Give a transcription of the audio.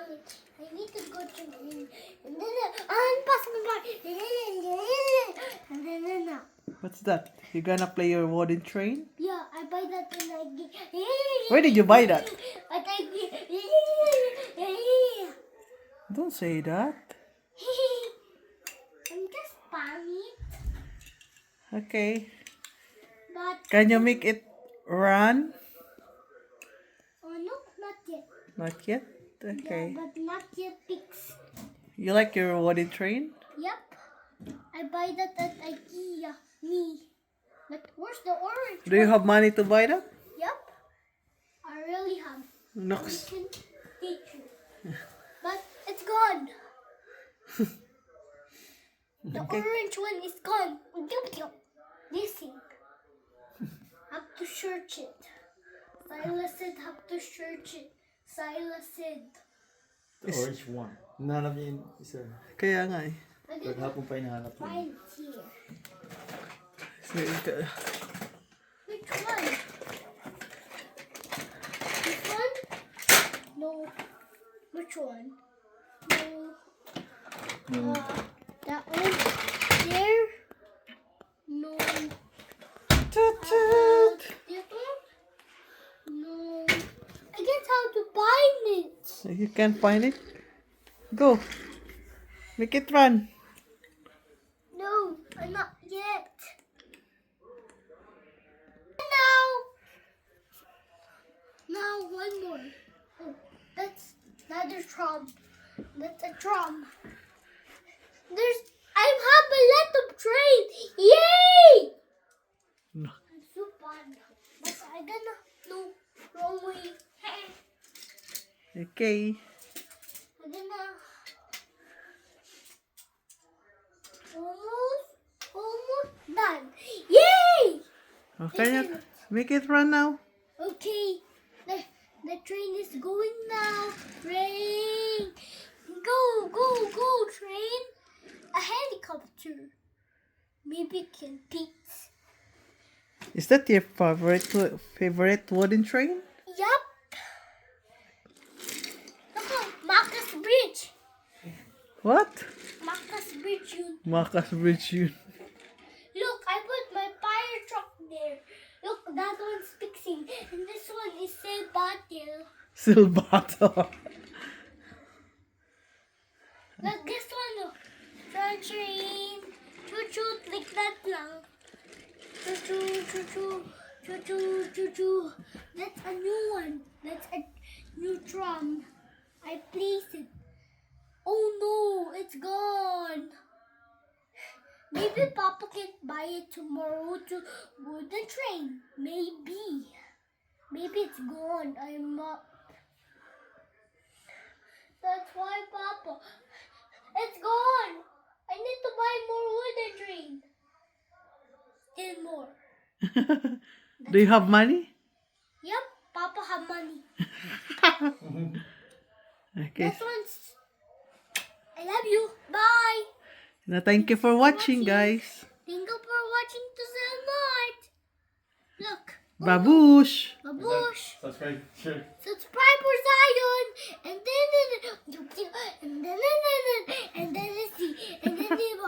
I need to go to and then unpass my bar. And then What's that? You gonna play your wooden train? yeah, I buy that and I get. Where did you buy that? I take. Don't say that. I'm just funny, Okay. but Can you make it run? oh no, not yet. Not yet. Okay. Yeah, but not yet fixed. You like your wooden train? Yep, I buy that at IKEA. Me. But where's the orange? Do you have money to buy that? Yep, I really have. I Nox. can teach you. But it's gone. The Okay. orange one is gone. This thing. Have to search it. Silas said have to search it. Silas said. The orange one. Hinahanap niya yung isa. Kaya nga eh. I didn't Paghapon pa hinahanap niya. find it here. Which one? This one? No. Which one? No. That one? There? No. Toot toot. This one? No. I guess how to find it. You can't find it? Go. Make it run. No, not yet. Now one more. Oh, that's another drum. That's a drum. I have a lot of train. Yay! No. I'm so fun. But I gonna no wrong way. Okay. I'm gonna almost done. Yay! Okay. Make it run now. Okay, the train is going now. Train, go, train. A helicopter. Maybe it can beat. Is that your favorite wooden train? Yup. Look at Marcus Bridge. What? Marcus Bridge. Marcus Bridge yun. Look, I put my fire truck there. Look, that one's fixing, and this one is still bottle. Still bottle. Look, this one, look. Train. Choo-choo, like that lang. Choo-choo. That's a new one. That's a new drum. I placed it. Oh no, it's gone. Maybe Papa can buy it tomorrow to wooden train. Maybe it's gone. I'm not. That's why Papa. It's gone. I need to buy more wooden train. Still more. Do you have money? Yep, Papa have money. Okay. This one's. I love you. Bye. Now, thank you for watching, guys. Thank you for watching to the night. Look. Babush! Babush. Subscribe, share. Subscribe for Zion. And then let's see. And then